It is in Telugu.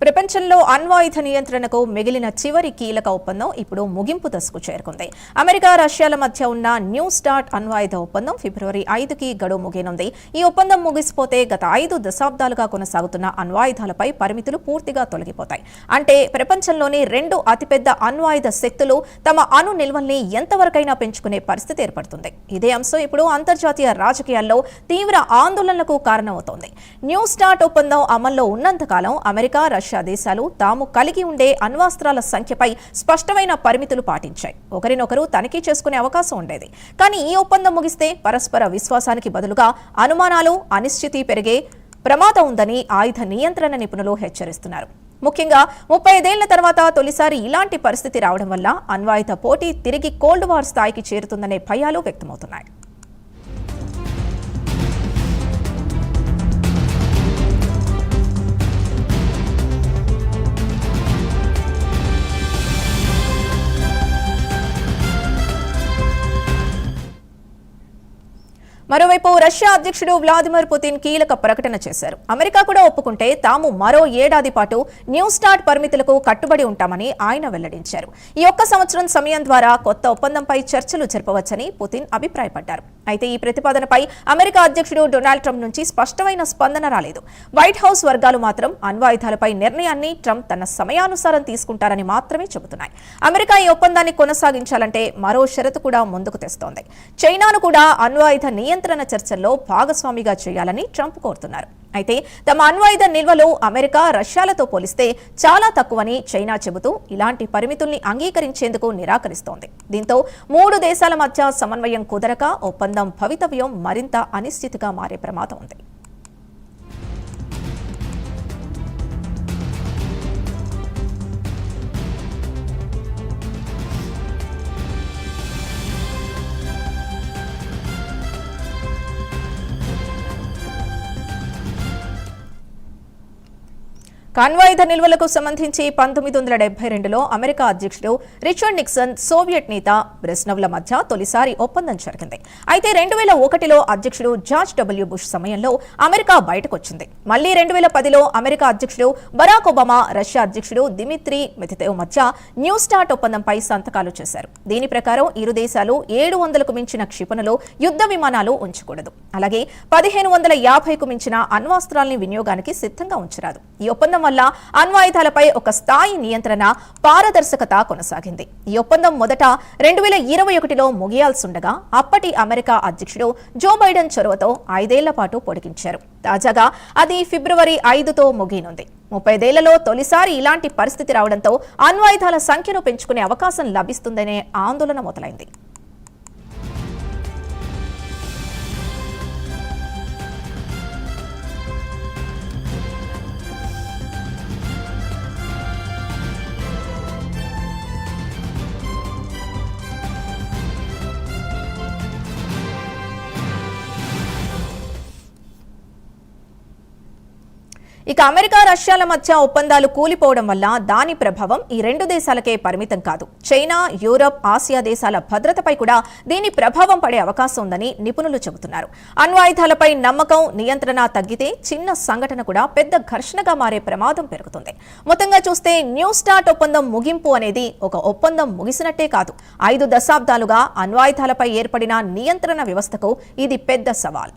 ప్రపంచంలో అణ్వాయుధ నియంత్రణకు మిగిలిన చివరి కీలక ఒప్పందం ఇప్పుడు ముగింపు దశకు చేరుకుంది. అమెరికా రష్యాల మధ్య ఉన్న న్యూ స్టార్ట్ అణ్వాయుధ ఒప్పందం ఫిబ్రవరి 5కి గడువు ముగియనుంది. ఈ ఒప్పందం ముగిసిపోతే గత 5 దశాబ్దాలుగా కొనసాగుతున్న అణ్వాయుధాలపై పరిమితులు పూర్తిగా తొలగిపోతాయి. అంటే ప్రపంచంలోని 2 అతిపెద్ద అణ్వాయుధ శక్తులు తమ అణు నిల్వల్ని ఎంతవరకైనా పెంచుకునే పరిస్థితి ఏర్పడుతుంది. ఇదే అంశం ఇప్పుడు అంతర్జాతీయ రాజకీయాల్లో తీవ్ర ఆందోళనలకు కారణమవుతోంది. న్యూ స్టార్ట్ ఒప్పందం అమల్లో ఉన్నంతకాలం అమెరికా రష్యా దేశాలు తాము కలిగి ఉండే అణ్వాస్త్రాల సంఖ్యపై స్పష్టమైన పరిమితులు పాటించాయి. ఒకరినొకరు తనిఖీ చేసుకునే అవకాశం ఉండేది. కానీ ఈ ఒప్పందం ముగిస్తే పరస్పర విశ్వాసానికి బదులుగా అనుమానాలు, అనిశ్చితి పెరిగే ప్రమాదం ఉందని ఆయుధ నియంత్రణ నిపుణులు హెచ్చరిస్తున్నారు. ముఖ్యంగా 35 ఏళ్ల తర్వాత తొలిసారి ఇలాంటి పరిస్థితి రావడం వల్ల అణ్వాయుధ పోటీ తిరిగి కోల్డ్ వార్ స్థాయికి చేరుతుందనే భయాలు వ్యక్తమవుతున్నాయి. మరోవైపు రష్యా అధ్యక్షుడు వ్లాదిమిర్ పుతిన్ కీలక ప్రకటన చేశారు. అమెరికా కూడా ఒప్పుకుంటే తాము మరో ఏడాది పాటు న్యూ స్టార్ట్ పరిమితులకు కట్టుబడి ఉంటామని ఆయన వెల్లడించారు. ఈ 1 సంవత్సరం సమయం ద్వారా కొత్త ఒప్పందంపై చర్చలు జరపవచ్చని పుతిన్ అభిప్రాయపడ్డారు. అయితే ఈ ప్రతిపాదనపై అమెరికా అధ్యక్షుడు డొనాల్డ్ ట్రంప్ నుంచి స్పష్టమైన స్పందన రాలేదు. వైట్ హౌస్ వర్గాలు మాత్రం అణ్వాయుధాలపై నిర్ణయాన్ని ట్రంప్ తన సమయానుసారం తీసుకుంటారని మాత్రమే చెబుతున్నాయి. అమెరికా ఈ ఒప్పందాన్ని కొనసాగించాలంటే మరో షరతు కూడా ముందుకు తెస్తోంది. చైనాను కూడా అణ్వాయుధ నియంత్రణ చర్చల్లో భాగస్వామిగా చేయాలని ట్రంప్ కోరుతున్నారు. అయితే తమ అణ్వాయుధ నిల్వలు అమెరికా రష్యాలతో పోలిస్తే చాలా తక్కువని చైనా చెబుతూ ఇలాంటి పరిమితుల్ని అంగీకరించేందుకు నిరాకరిస్తోంది. దీంతో 3 దేశాల మధ్య సమన్వయం కుదరక ఒప్పందం భవితవ్యం మరింత అనిశ్చితిగా మారే ప్రమాదం ఉంది. అణ్వాయుధ నిల్వలకు సంబంధించి 1972లో అమెరికా అధ్యక్షుడు రిచర్డ్ నిక్సన్, సోవియట్ నేత బ్రెజ్నెవ్ల మధ్య తొలిసారి ఒప్పందం జరిగింది. అయితే 2001లో అధ్యక్షుడు జార్జ్ డబ్ల్యూ బుష్ సమయంలో అమెరికా బయటకొచ్చింది. మళ్లీ 2010లో అమెరికా అధ్యక్షుడు బరాక్ ఒబామా, రష్యా అధ్యక్షుడు దిమిత్రీ మెద్వెదేవ్ మధ్య న్యూ స్టార్ట్ ఒప్పందంపై సంతకాలు చేశారు. దీని ప్రకారం ఇరు దేశాలు 700కు మించిన క్షిపణులు, యుద్ధ విమానాలు ఉంచకూడదు. అలాగే 1550కు మించిన అణ్వాస్త్రాల్ని వినియోగానికి సిద్ధంగా ఉంచరాదు. ఈ ఒప్పందం వల్ల అణ్వాయుధాలపై ఒక స్థాయి నియంత్రణ, పారదర్శకత కొనసాగింది. ఈ ఒప్పందం మొదట 2021లో ముగియాల్సుండగా అప్పటి అమెరికా అధ్యక్షుడు జో బైడెన్ చొరవతో 5 ఏళ్ల పాటు పొడిగించారు. తాజాగా అది ఫిబ్రవరి 5తో ముగియనుంది. 35 ఏళ్లలో తొలిసారి ఇలాంటి పరిస్థితి రావడంతో అణ్వాయుధాల సంఖ్యను పెంచుకునే అవకాశం లభిస్తుందనే ఆందోళన మొదలైంది. ఇక అమెరికా రష్యాల మధ్య ఒప్పందాలు కూలిపోవడం వల్ల దాని ప్రభావం ఈ 2 దేశాలకే పరిమితం కాదు. చైనా, యూరప్, ఆసియా దేశాల భద్రతపై కూడా దీని ప్రభావం పడే అవకాశం ఉందని నిపుణులు చెబుతున్నారు. అణ్వాయుధాలపై నమ్మకం, నియంత్రణ తగ్గితే చిన్న సంఘటన కూడా పెద్ద ఘర్షణగా మారే ప్రమాదం పెరుగుతుంది. మొత్తంగా చూస్తే న్యూ స్టార్ట్ ఒప్పందం ముగింపు అనేది ఒక ఒప్పందం ముగిసినట్టే కాదు, 5 దశాబ్దాలుగా అణ్వాయుధాలపై ఏర్పడిన నియంత్రణ వ్యవస్థకు ఇది పెద్ద సవాల్.